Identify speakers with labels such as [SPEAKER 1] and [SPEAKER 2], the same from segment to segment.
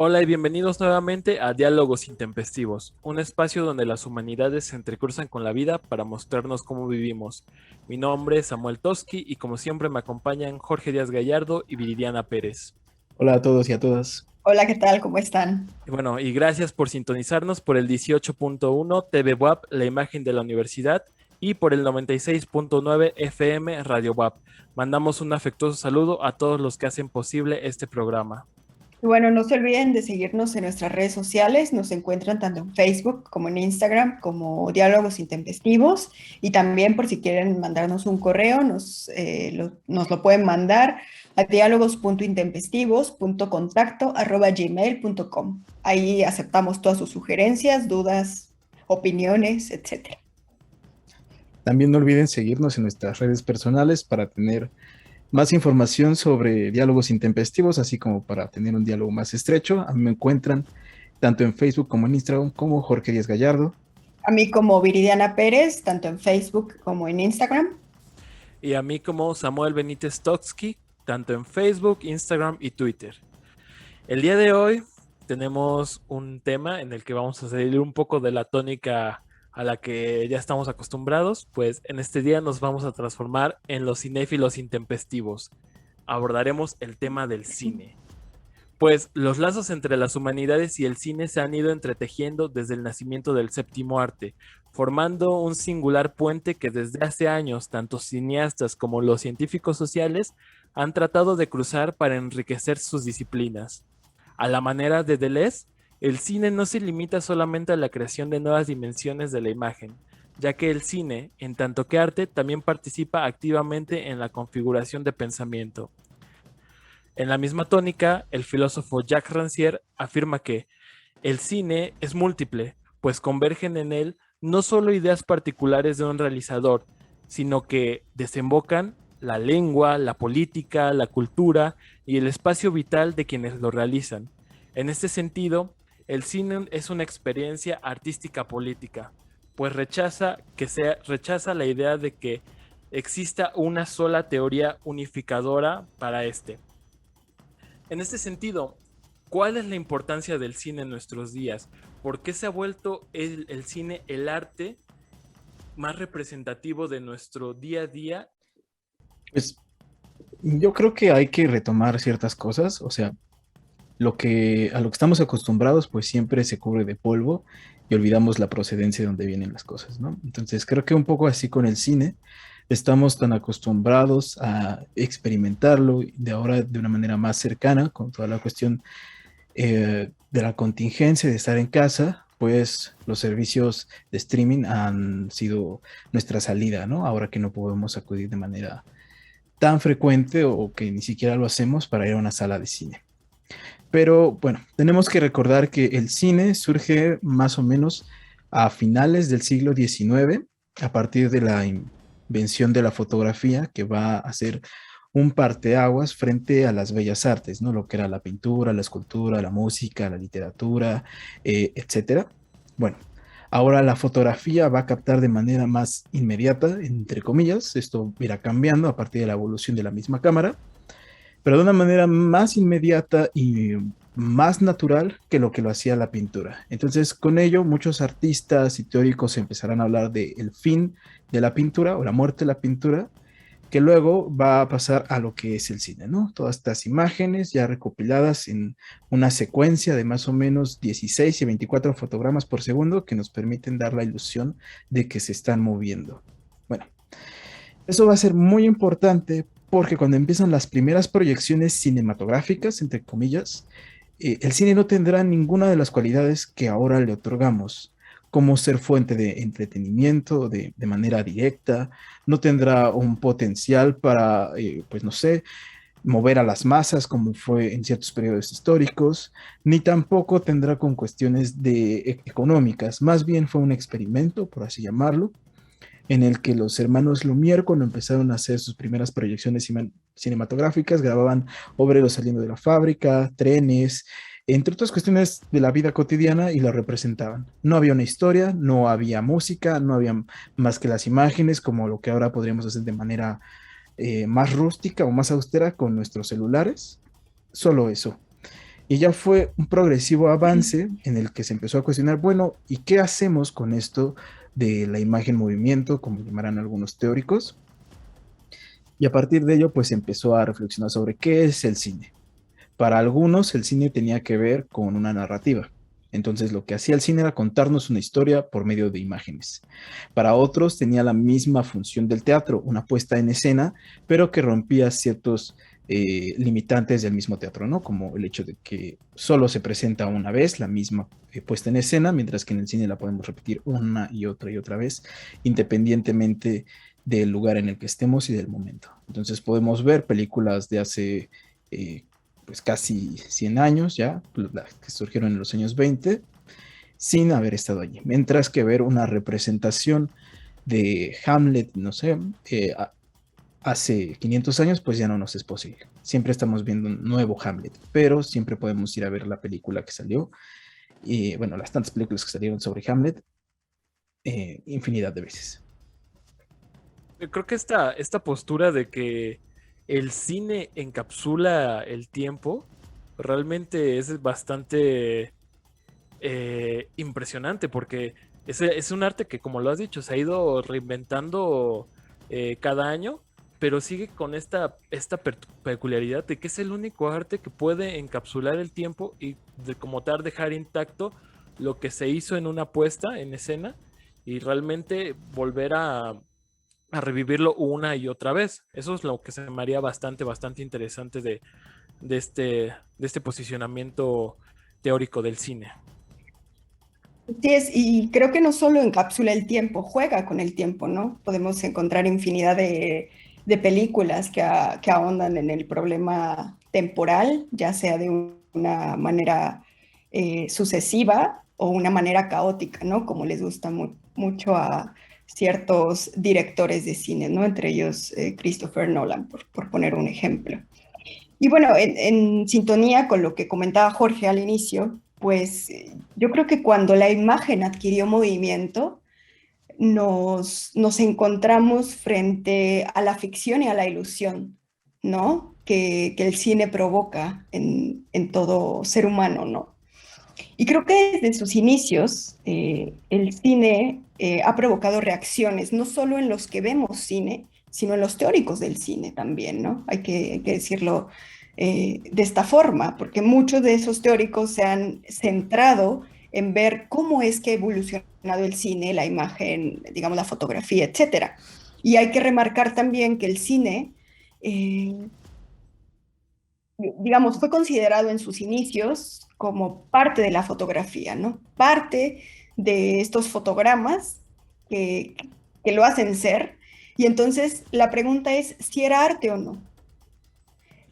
[SPEAKER 1] Hola y bienvenidos nuevamente a Diálogos Intempestivos, un espacio donde las humanidades se entrecruzan con la vida para mostrarnos cómo vivimos. Mi nombre es Samuel Toski y como siempre me acompañan Jorge Díaz Gallardo y Viridiana Pérez.
[SPEAKER 2] Hola a todos y a todas.
[SPEAKER 3] Hola, ¿qué tal? ¿Cómo están?
[SPEAKER 1] Y bueno, y gracias por sintonizarnos por el 18.1 TV WAP, la imagen de la universidad, y por el 96.9 FM Radio WAP. Mandamos un afectuoso saludo a todos los que hacen posible este programa.
[SPEAKER 3] Y bueno, no se olviden de seguirnos en nuestras redes sociales. Nos encuentran tanto en Facebook como en Instagram como Diálogos Intempestivos. Y también por si quieren mandarnos un correo, nos lo pueden mandar a diálogos.intempestivos.contacto@gmail.com. Ahí aceptamos todas sus sugerencias, dudas, opiniones, etcétera.
[SPEAKER 2] También no olviden seguirnos en nuestras redes personales para tener más información sobre diálogos intempestivos, así como para tener un diálogo más estrecho. A mí me encuentran tanto en Facebook como en Instagram como Jorge Díaz Gallardo.
[SPEAKER 3] A mí como Viridiana Pérez, tanto en Facebook como en Instagram.
[SPEAKER 1] Y a mí como Samuel Benítez Toksky, tanto en Facebook, Instagram y Twitter. El día de hoy tenemos un tema en el que vamos a salir un poco de la tónica a la que ya estamos acostumbrados, pues en este día nos vamos a transformar en los cinéfilos intempestivos. Abordaremos el tema del cine. Pues los lazos entre las humanidades y el cine se han ido entretejiendo desde el nacimiento del séptimo arte, formando un singular puente que desde hace años tanto cineastas como los científicos sociales han tratado de cruzar para enriquecer sus disciplinas. A la manera de Deleuze, el cine no se limita solamente a la creación de nuevas dimensiones de la imagen, ya que el cine, en tanto que arte, también participa activamente en la configuración de pensamiento. En la misma tónica, el filósofo Jacques Rancière afirma que el cine es múltiple, pues convergen en él no solo ideas particulares de un realizador, sino que desembocan la lengua, la política, la cultura y el espacio vital de quienes lo realizan. En este sentido, el cine es una experiencia artística política, pues rechaza la idea de que exista una sola teoría unificadora para este. En este sentido, ¿cuál es la importancia del cine en nuestros días? ¿Por qué se ha vuelto el cine el arte más representativo de nuestro día a día?
[SPEAKER 2] Pues yo creo que hay que retomar ciertas cosas, o sea, a lo que estamos acostumbrados, pues siempre se cubre de polvo y olvidamos la procedencia de donde vienen las cosas, ¿no? Entonces creo que un poco así con el cine, estamos tan acostumbrados a experimentarlo de ahora de una manera más cercana con toda la cuestión de la contingencia de estar en casa, pues los servicios de streaming han sido nuestra salida, ¿no? Ahora que no podemos acudir de manera tan frecuente o que ni siquiera lo hacemos para ir a una sala de cine. Pero bueno, tenemos que recordar que el cine surge más o menos a finales del siglo XIX, a partir de la invención de la fotografía, que va a ser un parteaguas frente a las bellas artes, ¿no? Lo que era la pintura, la escultura, la música, la literatura, etcétera. Bueno, ahora la fotografía va a captar de manera más inmediata, entre comillas, esto irá cambiando a partir de la evolución de la misma cámara, pero de una manera más inmediata y más natural que lo hacía la pintura. Entonces, con ello, muchos artistas y teóricos empezarán a hablar de el fin de la pintura o la muerte de la pintura, que luego va a pasar a lo que es el cine, ¿no? Todas estas imágenes ya recopiladas en una secuencia de más o menos 16 y 24 fotogramas por segundo que nos permiten dar la ilusión de que se están moviendo. Bueno, eso va a ser muy importante porque cuando empiezan las primeras proyecciones cinematográficas, entre comillas, el cine no tendrá ninguna de las cualidades que ahora le otorgamos, como ser fuente de entretenimiento de manera directa, no tendrá un potencial para, pues no sé, mover a las masas como fue en ciertos periodos históricos, ni tampoco tendrá con cuestiones económicas, más bien fue un experimento, por así llamarlo, en el que los hermanos Lumière, cuando empezaron a hacer sus primeras proyecciones cinematográficas, grababan obreros saliendo de la fábrica, trenes, entre otras cuestiones de la vida cotidiana y la representaban. No había una historia, no había música, no había más que las imágenes, como lo que ahora podríamos hacer de manera más rústica o más austera con nuestros celulares. Solo eso. Y ya fue un progresivo avance en el que se empezó a cuestionar, bueno, ¿y qué hacemos con esto de la imagen movimiento, como llamarán algunos teóricos? Y a partir de ello, pues empezó a reflexionar sobre qué es el cine. Para algunos, el cine tenía que ver con una narrativa. Entonces, lo que hacía el cine era contarnos una historia por medio de imágenes. Para otros, tenía la misma función del teatro, una puesta en escena, pero que rompía ciertos limitantes del mismo teatro, ¿no? Como el hecho de que solo se presenta una vez la misma puesta en escena, mientras que en el cine la podemos repetir una y otra vez, independientemente del lugar en el que estemos y del momento. Entonces, podemos ver películas de hace pues casi 100 años ya, que surgieron en los años 20, sin haber estado allí. Mientras que ver una representación de Hamlet, no sé, hace 500 años, pues ya no nos es posible. Siempre estamos viendo un nuevo Hamlet, pero siempre podemos ir a ver la película que salió, y bueno, las tantas películas que salieron sobre Hamlet, infinidad de veces.
[SPEAKER 1] Yo creo que esta postura de que el cine encapsula el tiempo realmente es bastante impresionante porque es un arte que, como lo has dicho, se ha ido reinventando cada año, pero sigue con esta peculiaridad de que es el único arte que puede encapsular el tiempo y como tal dejar intacto lo que se hizo en una puesta en escena y realmente volver a revivirlo una y otra vez. Eso es lo que se me haría bastante interesante de este posicionamiento teórico del cine.
[SPEAKER 3] Sí es, y creo que no solo encapsula el tiempo, juega con el tiempo, ¿no? Podemos encontrar infinidad de películas que ahondan en el problema temporal, ya sea de una manera sucesiva o una manera caótica, ¿no? Como les gusta mucho a ciertos directores de cine, ¿no? Entre ellos Christopher Nolan, por poner un ejemplo. Y bueno, en sintonía con lo que comentaba Jorge al inicio, pues yo creo que cuando la imagen adquirió movimiento, nos encontramos frente a la ficción y a la ilusión, ¿no? Que el cine provoca en todo ser humano, ¿no? Y creo que desde sus inicios el cine ha provocado reacciones, no solo en los que vemos cine, sino en los teóricos del cine también, ¿no? Hay que decirlo de esta forma, porque muchos de esos teóricos se han centrado en ver cómo es que ha evolucionado el cine, la imagen, digamos, la fotografía, etcétera. Y hay que remarcar también que el cine digamos, fue considerado en sus inicios como parte de la fotografía, ¿no? Parte de estos fotogramas que, que lo hacen ser. Y entonces la pregunta es si era arte o no.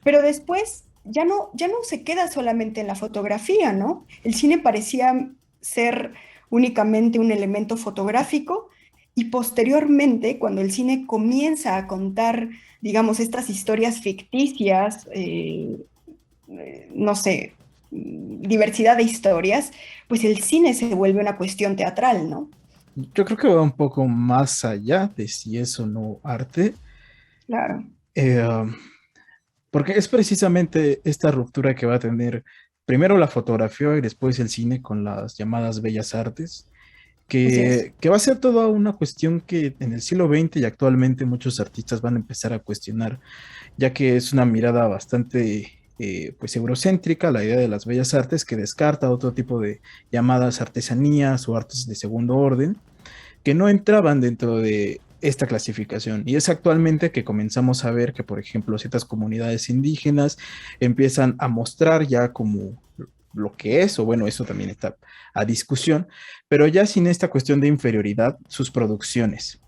[SPEAKER 3] Pero después ya no se queda solamente en la fotografía, ¿no? El cine parecía ser únicamente un elemento fotográfico y posteriormente, cuando el cine comienza a contar, digamos, estas historias ficticias, no sé, diversidad de historias, pues el cine se vuelve una cuestión teatral, ¿no?
[SPEAKER 2] Yo creo que va un poco más allá de si es o no arte,
[SPEAKER 3] Claro.
[SPEAKER 2] eh, porque es precisamente esta ruptura que va a tener primero la fotografía y después el cine con las llamadas bellas artes,
[SPEAKER 3] Así es.
[SPEAKER 2] que va a ser toda una cuestión que en el siglo XX y actualmente muchos artistas van a empezar a cuestionar, ya que es una mirada bastante pues eurocéntrica, la idea de las bellas artes, que descarta otro tipo de llamadas artesanías o artes de segundo orden, que no entraban dentro de esta clasificación. Y es actualmente que comenzamos a ver que, por ejemplo, ciertas comunidades indígenas empiezan a mostrar ya como lo que es, o bueno, eso también está a discusión, pero ya sin esta cuestión de inferioridad, sus producciones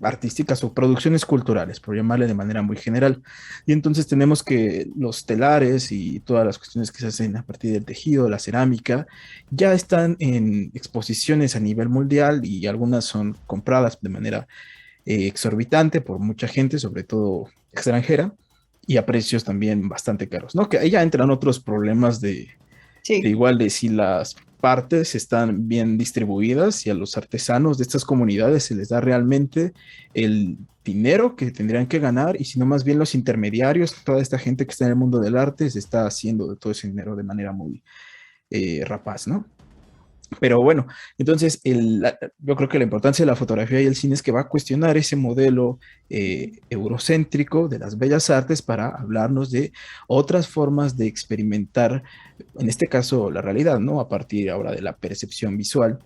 [SPEAKER 2] artísticas o producciones culturales, por llamarle de manera muy general. Y entonces tenemos que los telares y todas las cuestiones que se hacen a partir del tejido, la cerámica, ya están en exposiciones a nivel mundial y algunas son compradas de manera exorbitante por mucha gente, sobre todo extranjera, y a precios también bastante caros, ¿no? Que ahí ya entran otros problemas
[SPEAKER 3] Sí.
[SPEAKER 2] igual de si las partes están bien distribuidas y a los artesanos de estas comunidades se les da realmente el dinero que tendrían que ganar y si no más bien los intermediarios, toda esta gente que está en el mundo del arte se está haciendo de todo ese dinero de manera muy rapaz, ¿no? Pero bueno, entonces yo creo que la importancia de la fotografía y el cine es que va a cuestionar ese modelo eurocéntrico de las bellas artes para hablarnos de otras formas de experimentar, en este caso, la realidad, ¿no? A partir ahora de la percepción visual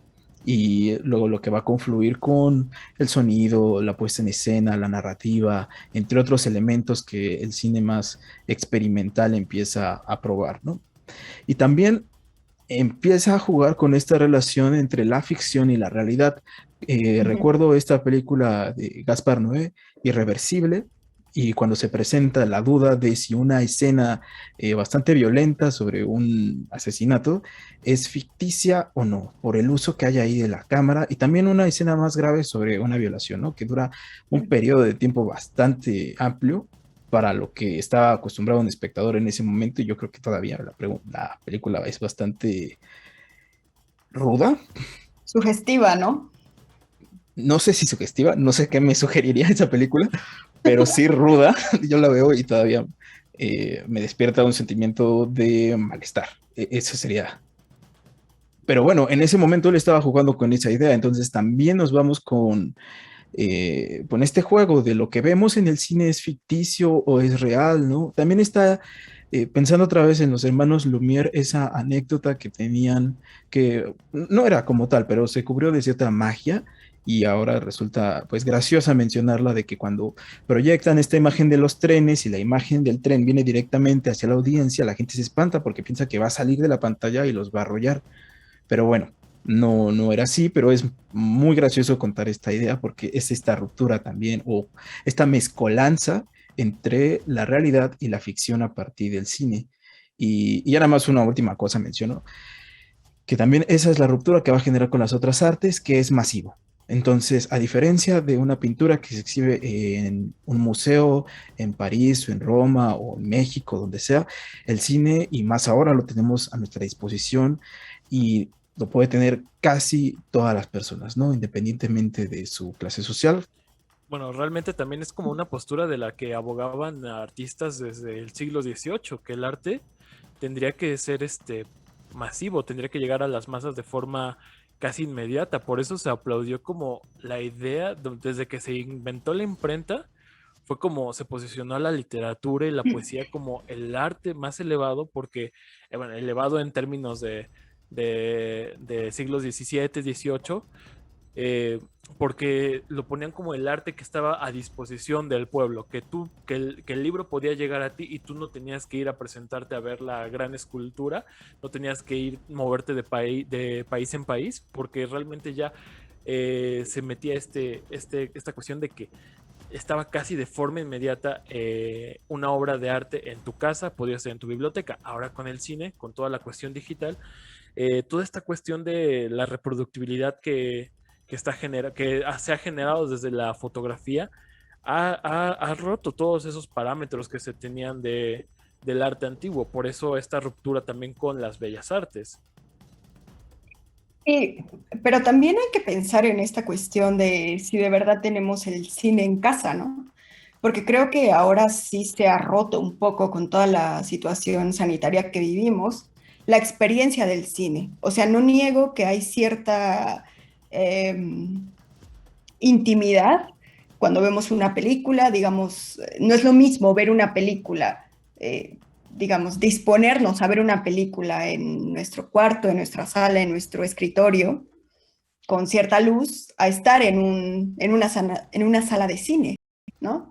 [SPEAKER 2] y luego lo que va a confluir con el sonido, la puesta en escena, la narrativa, entre otros elementos que el cine más experimental empieza a probar, ¿no? Y también empieza a jugar con esta relación entre la ficción y la realidad.
[SPEAKER 3] Ujú.
[SPEAKER 2] Recuerdo esta película de Gaspar Noé, Irreversible, y cuando se presenta la duda de si una escena bastante violenta sobre un asesinato es ficticia o no, por el uso que hay ahí de la cámara, y también una escena más grave sobre una violación, ¿no? Que dura un periodo de tiempo bastante amplio para lo que estaba acostumbrado un espectador en ese momento, y yo creo que todavía la película es bastante ruda.
[SPEAKER 3] Sugestiva, ¿no?
[SPEAKER 2] No sé si sugestiva, no sé qué me sugeriría esa película, pero sí ruda. Yo la veo y todavía me despierta un sentimiento de malestar. Eso sería. Pero bueno, en ese momento él estaba jugando con esa idea, entonces también nos vamos con este juego de lo que vemos en el cine es ficticio o es real, ¿no? También está pensando otra vez en los hermanos Lumière, esa anécdota que tenían, que no era como tal, pero se cubrió de cierta magia y ahora resulta pues graciosa mencionarla de que cuando proyectan esta imagen de los trenes y la imagen del tren viene directamente hacia la audiencia, la gente se espanta porque piensa que va a salir de la pantalla y los va a arrollar. Pero bueno, no era así, pero es muy gracioso contar esta idea porque es esta ruptura también o esta mezcolanza entre la realidad y la ficción a partir del cine. Y ya nada más una última cosa menciono, que también esa es la ruptura que va a generar con las otras artes, que es masivo. Entonces, a diferencia de una pintura que se exhibe en un museo en París o en Roma o en México, donde sea, el cine, y más ahora lo tenemos a nuestra disposición y lo puede tener casi todas las personas, ¿no? Independientemente de su clase social.
[SPEAKER 1] Bueno, realmente también es como una postura de la que abogaban artistas desde el siglo XVIII, que el arte tendría que ser masivo, tendría que llegar a las masas de forma casi inmediata. Por eso se aplaudió como la idea, desde que se inventó la imprenta, fue como se posicionó a la literatura y la poesía como el arte más elevado, porque, bueno, elevado en términos de siglos XVII, XVIII, eh, porque lo ponían como el arte que estaba a disposición del pueblo, que el libro podía llegar a ti y tú no tenías que ir a presentarte a ver la gran escultura, no tenías que ir, moverte de país en país, porque realmente ya se metía esta cuestión de que estaba casi de forma inmediata una obra de arte en tu casa, podía ser en tu biblioteca. Ahora con el cine, con toda la cuestión digital, toda esta cuestión de la reproductibilidad que se ha generado desde la fotografía ha roto todos esos parámetros que se tenían del arte antiguo. Por eso esta ruptura también con las bellas artes.
[SPEAKER 3] Sí, pero también hay que pensar en esta cuestión de si de verdad tenemos el cine en casa, ¿no? Porque creo que ahora sí se ha roto un poco con toda la situación sanitaria que vivimos, la experiencia del cine. O sea, no niego que hay cierta eh, intimidad cuando vemos una película, digamos, no es lo mismo ver una película, digamos, disponernos a ver una película en nuestro cuarto, en nuestra sala, en nuestro escritorio, con cierta luz, a estar en una sala de cine, ¿no?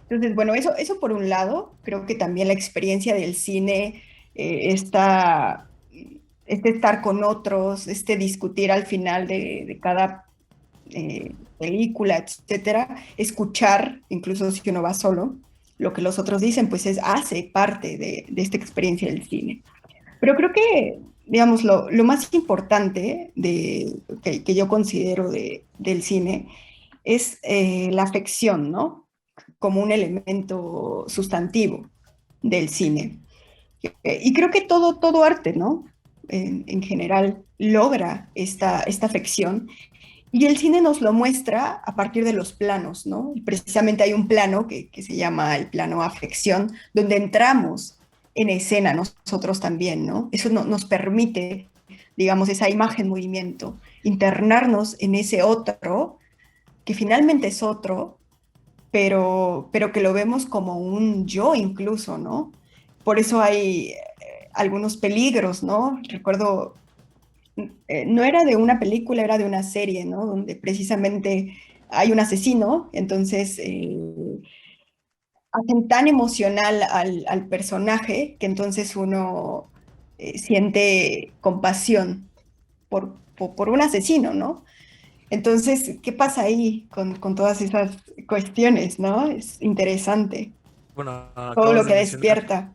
[SPEAKER 3] Entonces, bueno, eso por un lado, creo que también la experiencia del cine, este estar con otros, este discutir al final de cada película, etcétera, escuchar, incluso si uno va solo, lo que los otros dicen, pues hace parte de esta experiencia del cine. Pero creo que, digamos, lo más importante que yo considero del cine es la afección, ¿no? Como un elemento sustantivo del cine. Y creo que todo arte, ¿no? en general logra esta afección. Y el cine nos lo muestra a partir de los planos, ¿no? Y precisamente hay un plano que se llama el plano afección, donde entramos en escena nosotros también, ¿no? Eso nos permite, digamos, esa imagen movimiento, internarnos en ese otro, que finalmente es otro, pero que lo vemos como un yo incluso, ¿no? Por eso hay algunos peligros, ¿no? Recuerdo, no era de una película, era de una serie, ¿no? Donde precisamente hay un asesino, entonces hacen tan emocional al personaje que entonces uno siente compasión por un asesino, ¿no? Entonces, ¿qué pasa ahí con todas esas cuestiones, ¿no? Es interesante
[SPEAKER 1] Bueno,
[SPEAKER 3] todo lo que despierta.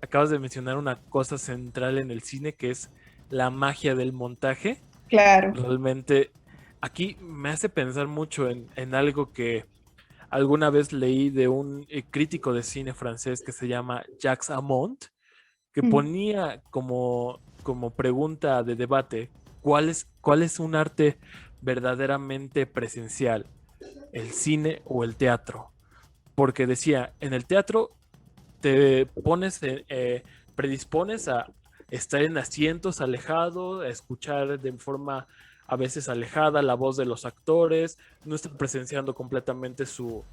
[SPEAKER 1] acabas de mencionar una cosa central en el cine que es la magia del montaje.
[SPEAKER 3] Claro.
[SPEAKER 1] Realmente, aquí me hace pensar mucho en algo que alguna vez leí de un crítico de cine francés que se llama Jacques Amont, que ponía como pregunta de debate, ¿cuál es un arte verdaderamente presencial? ¿El cine o el teatro? Porque decía, en el teatro te predispones a estar en asientos alejados, a escuchar de forma a veces alejada la voz de los actores, no estar presenciando completamente
[SPEAKER 3] Su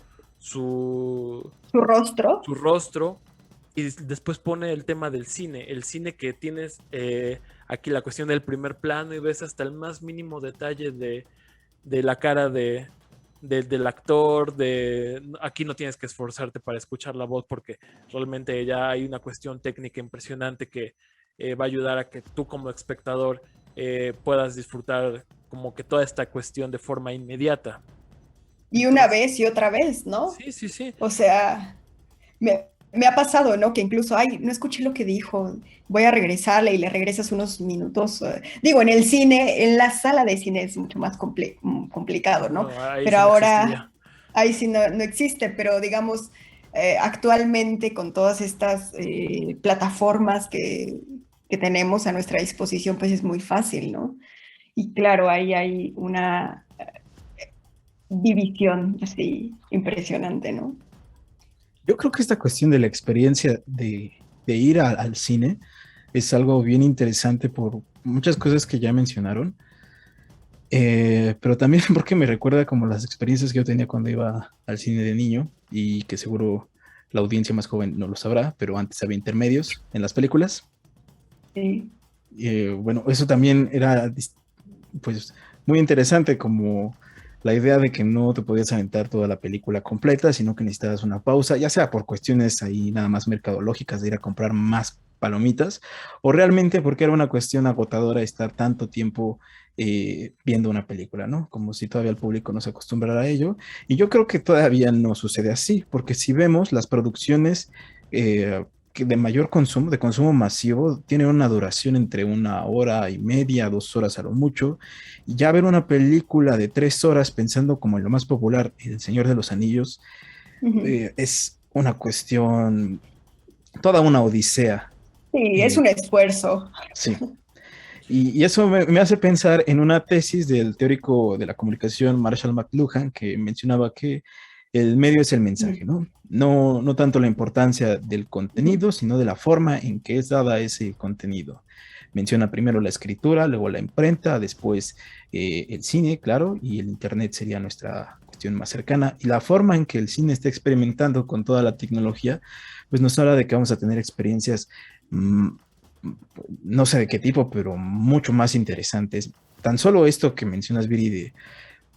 [SPEAKER 3] rostro.
[SPEAKER 1] su rostro. Y después pone el tema del cine, el cine que tienes aquí la cuestión del primer plano y ves hasta el más mínimo detalle de la cara del actor, aquí no tienes que esforzarte para escuchar la voz porque realmente ya hay una cuestión técnica impresionante que va a ayudar a que tú como espectador puedas disfrutar como que toda esta cuestión de forma inmediata.
[SPEAKER 3] Y una vez y otra vez, ¿no?
[SPEAKER 1] Sí, sí, sí.
[SPEAKER 3] O sea, me ha pasado, ¿no? Que incluso, ay, no escuché lo que dijo, voy a regresarle y le regresas unos minutos. Digo, en el cine, en la sala de cine es mucho más complicado, ¿no? Pero
[SPEAKER 1] sí no
[SPEAKER 3] ahora, ahí sí no existe, pero digamos, actualmente con todas estas plataformas que tenemos a nuestra disposición, pues es muy fácil, ¿no? Y claro, ahí hay una división así impresionante, ¿no?
[SPEAKER 2] Yo creo que esta cuestión de la experiencia de ir al cine es algo bien interesante por muchas cosas que ya mencionaron, pero también porque me recuerda como las experiencias que yo tenía cuando iba al cine de niño y que seguro la audiencia más joven no lo sabrá, pero antes había intermedios en las películas.
[SPEAKER 3] Sí.
[SPEAKER 2] Bueno, eso también era pues muy interesante como la idea de que no te podías aventar toda la película completa, sino que necesitabas una pausa, ya sea por cuestiones ahí nada más mercadológicas de ir a comprar más palomitas, o realmente porque era una cuestión agotadora estar tanto tiempo viendo una película, ¿no? Como si todavía el público no se acostumbrara a ello. Y yo creo que todavía no sucede así, porque si vemos las producciones que de mayor consumo, de consumo masivo, tienen una duración entre 1 hora y media, 2 horas a lo mucho. Y ya ver una película de 3 horas pensando como en lo más popular, El Señor de los Anillos, es una cuestión, toda una odisea.
[SPEAKER 3] Sí, es un esfuerzo.
[SPEAKER 2] Sí. Y eso me hace pensar en una tesis del teórico de la comunicación Marshall McLuhan que mencionaba que el medio es el mensaje, ¿no? No tanto la importancia del contenido, sino de la forma en que es dada ese contenido. Menciona primero la escritura, luego la imprenta, después el cine, claro, y el internet sería nuestra cuestión más cercana. Y la forma en que el cine está experimentando con toda la tecnología, pues nos habla de que vamos a tener experiencias no sé de qué tipo, pero mucho más interesantes. Tan solo esto que mencionas, Viri, de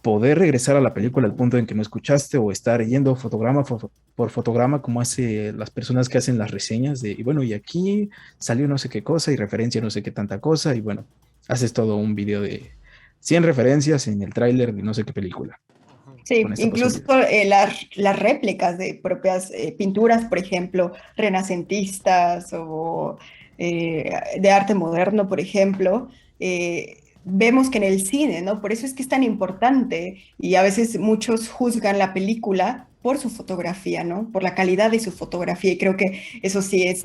[SPEAKER 2] poder regresar a la película al punto en que no escuchaste o estar yendo fotograma por fotograma como hace las personas que hacen las reseñas de, y bueno, y aquí salió no sé qué cosa y referencia no sé qué tanta cosa y bueno, haces todo un video de 100 referencias en el tráiler de no sé qué película.
[SPEAKER 3] Sí, incluso las réplicas de propias pinturas, por ejemplo, renacentistas o de arte moderno, por ejemplo, vemos que en el cine, ¿no? Por eso es que es tan importante y a veces muchos juzgan la película por su fotografía, ¿no? Por la calidad de su fotografía y creo que eso sí es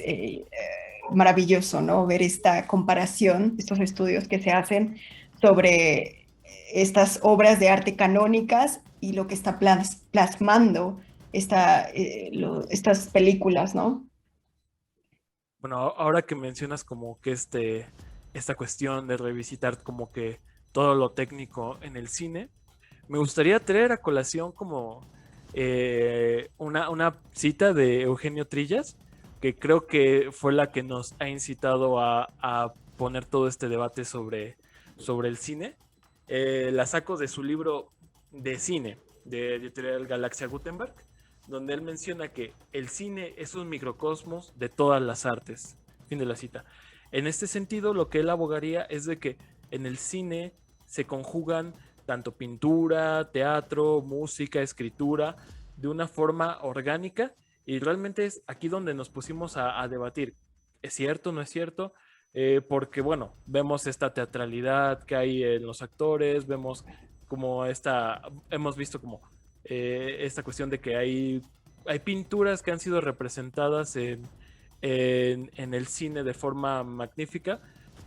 [SPEAKER 3] maravilloso, ¿no? Ver esta comparación, estos estudios que se hacen sobre estas obras de arte canónicas y lo que está plasmando estas películas, ¿no?
[SPEAKER 1] Bueno, ahora que mencionas como que esta cuestión de revisitar como que todo lo técnico en el cine, me gustaría traer a colación como una cita de Eugenio Trillas, que creo que fue la que nos ha incitado a poner todo este debate sobre el cine. La saco de su libro de cine, de Editorial Galaxia Gutenberg, donde él menciona que el cine es un microcosmos de todas las artes. Fin de la cita. En este sentido, lo que él abogaría es de que en el cine se conjugan tanto pintura, teatro, música, escritura, de una forma orgánica, y realmente es aquí donde nos pusimos a debatir. ¿Es cierto, no es cierto? Porque, bueno, vemos esta teatralidad que hay en los actores, vemos como hemos visto como esta cuestión de que hay pinturas que han sido representadas en el cine de forma magnífica,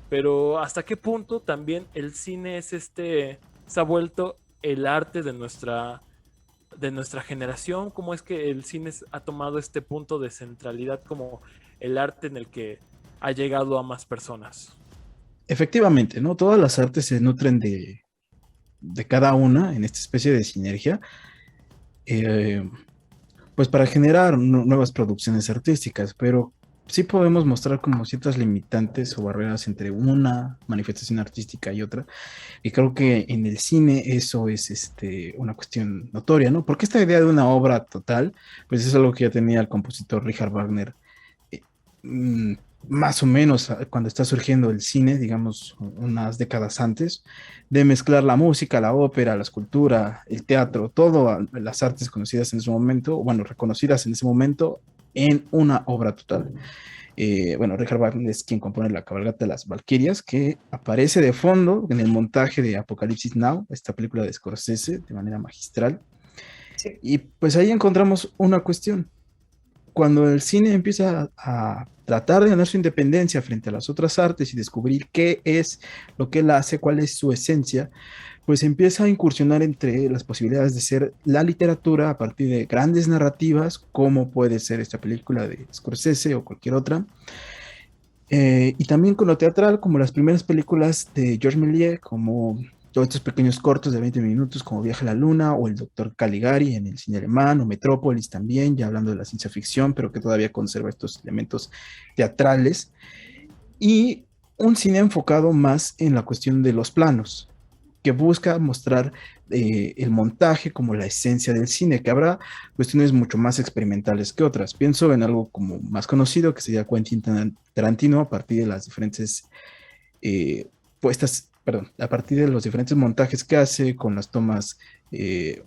[SPEAKER 1] pero hasta qué punto también el cine se ha vuelto el arte de nuestra generación, cómo es que el cine ha tomado este punto de centralidad como el arte en el que ha llegado a más personas.
[SPEAKER 2] Efectivamente, ¿no? Todas las artes se nutren de cada una en esta especie de sinergia, eh, pues para generar nuevas producciones artísticas, pero sí podemos mostrar como ciertas limitantes o barreras entre una manifestación artística y otra, y creo que en el cine eso es una cuestión notoria, ¿no? Porque esta idea de una obra total, pues es algo que ya tenía el compositor Richard Wagner, eh, mm, más o menos cuando está surgiendo el cine, digamos, unas décadas antes, de mezclar la música, la ópera, la escultura, el teatro, todas las artes conocidas en ese momento, bueno, reconocidas en ese momento, en una obra total. Bueno, Richard Wagner es quien compone la cabalgata de las Valquirias, que aparece de fondo en el montaje de Apocalipsis Now, esta película de Scorsese, de manera magistral.
[SPEAKER 3] Sí.
[SPEAKER 2] Y pues ahí encontramos una cuestión. Cuando el cine empieza a tratar de ganar su independencia frente a las otras artes y descubrir qué es lo que él hace, cuál es su esencia, pues empieza a incursionar entre las posibilidades de ser la literatura a partir de grandes narrativas, como puede ser esta película de Scorsese o cualquier otra, y también con lo teatral, como las primeras películas de Georges Méliès, como todos estos pequeños cortos de 20 minutos, como Viaje a la Luna, o El Doctor Caligari en el cine alemán, o Metrópolis también, ya hablando de la ciencia ficción, pero que todavía conserva estos elementos teatrales, y un cine enfocado más en la cuestión de los planos, que busca mostrar el montaje como la esencia del cine, que habrá cuestiones mucho más experimentales que otras. Pienso en algo como más conocido, que sería Quentin Tarantino, a partir de las diferentes perdón, a partir de los diferentes montajes que hace, con las tomas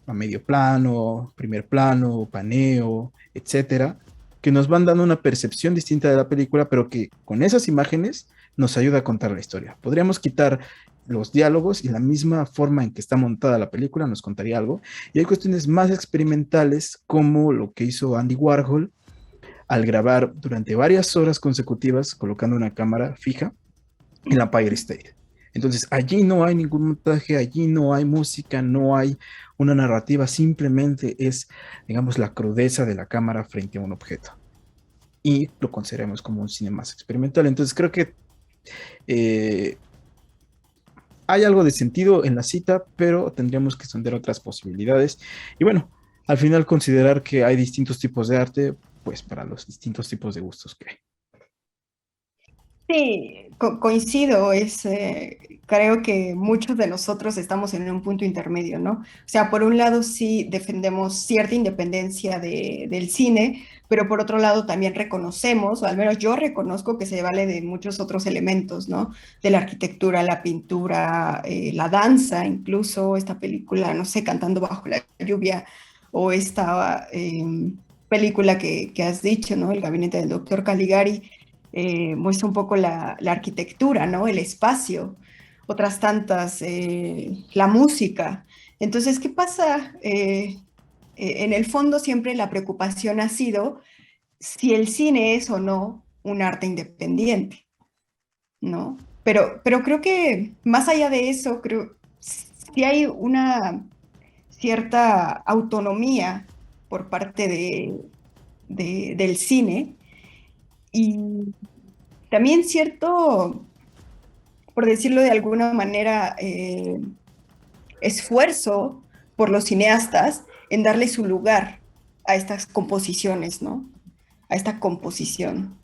[SPEAKER 2] a medio plano, primer plano, paneo, etcétera, que nos van dando una percepción distinta de la película, pero que con esas imágenes nos ayuda a contar la historia. Podríamos quitar los diálogos y la misma forma en que está montada la película nos contaría algo. Y hay cuestiones más experimentales, como lo que hizo Andy Warhol al grabar durante varias horas consecutivas colocando una cámara fija en la Empire State. Entonces allí no hay ningún montaje, allí no hay música, no hay una narrativa, simplemente es, digamos, la crudeza de la cámara frente a un objeto. Y lo consideramos como un cine más experimental. Entonces creo que hay algo de sentido en la cita, pero tendríamos que sondar otras posibilidades. Y bueno, al final considerar que hay distintos tipos de arte, pues para los distintos tipos de gustos que hay.
[SPEAKER 3] Sí, coincido, creo que muchos de nosotros estamos en un punto intermedio, ¿no? O sea, por un lado sí defendemos cierta independencia del cine, pero por otro lado también reconocemos, o al menos yo reconozco que se vale de muchos otros elementos, ¿no? De la arquitectura, la pintura, la danza, incluso esta película, no sé, Cantando bajo la lluvia, o esta película que has dicho, ¿no? El gabinete del doctor Caligari muestra un poco la arquitectura, ¿no? El espacio, otras tantas, la música. Entonces, ¿qué pasa? En el fondo siempre la preocupación ha sido si el cine es o no un arte independiente, ¿no? Pero creo que más allá de eso, creo sí hay una cierta autonomía por parte del cine y también cierto, por decirlo de alguna manera, esfuerzo por los cineastas en darle su lugar a estas composiciones, ¿no? A esta composición.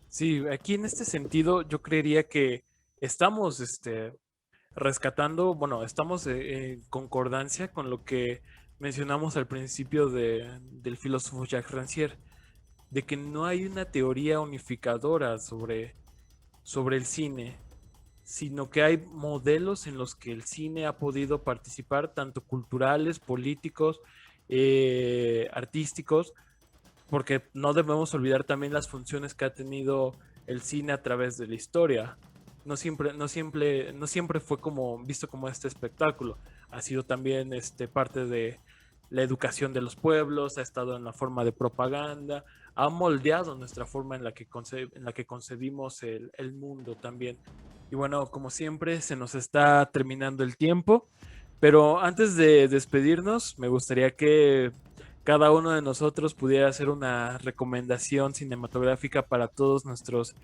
[SPEAKER 1] Sí, aquí en este sentido yo creería que estamos rescatando, bueno, estamos en concordancia con lo que mencionamos al principio del filósofo Jacques Rancière, de que no hay una teoría unificadora sobre el cine, sino que hay modelos en los que el cine ha podido participar, tanto culturales, políticos, artísticos, porque no debemos olvidar también las funciones que ha tenido el cine a través de la historia. No siempre fue como visto como este espectáculo. Ha sido también parte de la educación de los pueblos, ha estado en la forma de propaganda, ha moldeado nuestra forma en la que concebimos el mundo también. Y bueno, como siempre, se nos está terminando el tiempo, pero antes de despedirnos, me gustaría que cada uno de nosotros pudiera hacer una recomendación cinematográfica para todos nuestros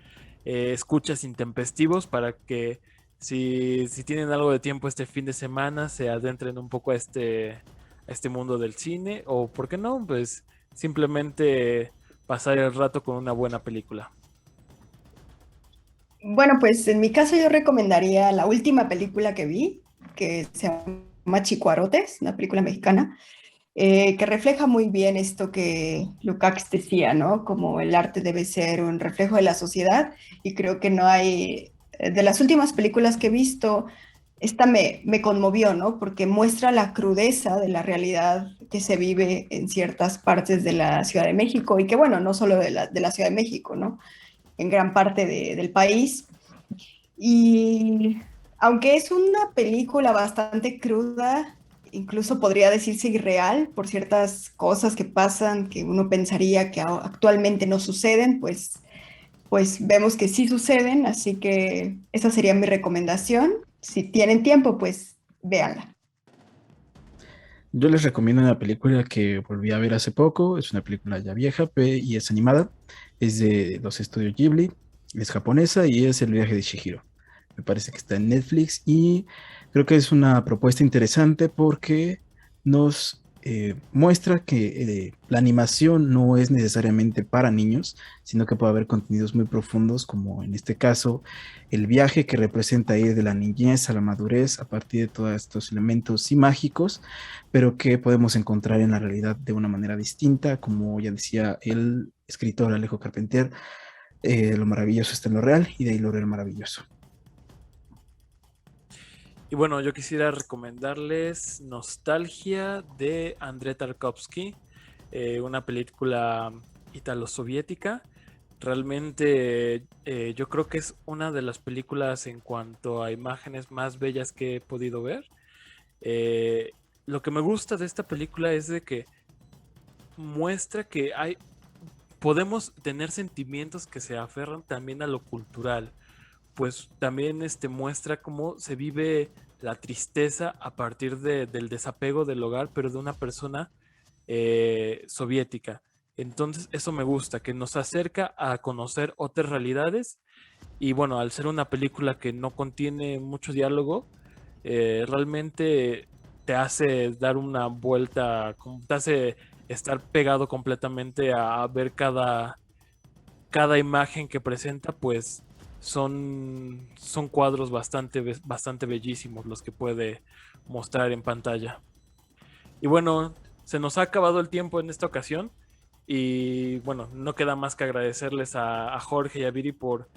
[SPEAKER 1] escuchas intempestivos, para que si tienen algo de tiempo este fin de semana, se adentren un poco a este mundo del cine, o por qué no, pues simplemente pasar el rato con una buena película.
[SPEAKER 3] Bueno, pues en mi caso yo recomendaría la última película que vi, que se llama Chicuarotes, una película mexicana, que refleja muy bien esto que Lukács decía, ¿no? Como el arte debe ser un reflejo de la sociedad y creo que no hay, de las últimas películas que he visto, esta me conmovió, ¿no? Porque muestra la crudeza de la realidad que se vive en ciertas partes de la Ciudad de México y que, bueno, no solo de la Ciudad de México, ¿no? En gran parte del país. Y aunque es una película bastante cruda, incluso podría decirse irreal por ciertas cosas que pasan que uno pensaría que actualmente no suceden, pues vemos que sí suceden, así que esa sería mi recomendación. Si tienen tiempo, pues véanla.
[SPEAKER 2] Yo les recomiendo una película que volví a ver hace poco. Es una película ya vieja y es animada. Es de los estudios Ghibli. Es japonesa y es El viaje de Chihiro. Me parece que está en Netflix y creo que es una propuesta interesante porque nos muestra que la animación no es necesariamente para niños, sino que puede haber contenidos muy profundos, como en este caso el viaje que representa ir de la niñez a la madurez a partir de todos estos elementos sí mágicos, pero que podemos encontrar en la realidad de una manera distinta, como ya decía el escritor Alejo Carpentier, lo maravilloso está en lo real y de ahí lo real maravilloso.
[SPEAKER 1] Y bueno, yo quisiera recomendarles Nostalgia de Andrei Tarkovsky, una película italo-soviética. Realmente yo creo que es una de las películas en cuanto a imágenes más bellas que he podido ver. Eh, lo que me gusta de esta película es de que muestra que podemos tener sentimientos que se aferran también a lo cultural, pues también muestra cómo se vive la tristeza a partir del desapego del hogar, pero de una persona soviética. Entonces eso me gusta, que nos acerca a conocer otras realidades y bueno, al ser una película que no contiene mucho diálogo, realmente te hace dar una vuelta, te hace estar pegado completamente a ver cada imagen que presenta, pues son cuadros bastante bellísimos los que puede mostrar en pantalla. Y bueno, se nos ha acabado el tiempo en esta ocasión. Y bueno, no queda más que agradecerles a Jorge y a Viri por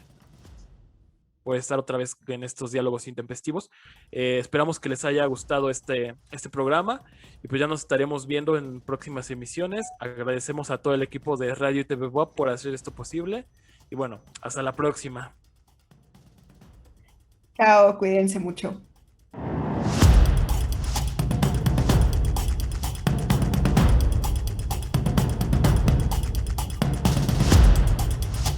[SPEAKER 1] estar otra vez en estos diálogos intempestivos. Esperamos que les haya gustado este programa y pues ya nos estaremos viendo en próximas emisiones. Agradecemos a todo el equipo de Radio y TV Boab por hacer esto posible y bueno, hasta la próxima.
[SPEAKER 3] Chao, cuídense mucho.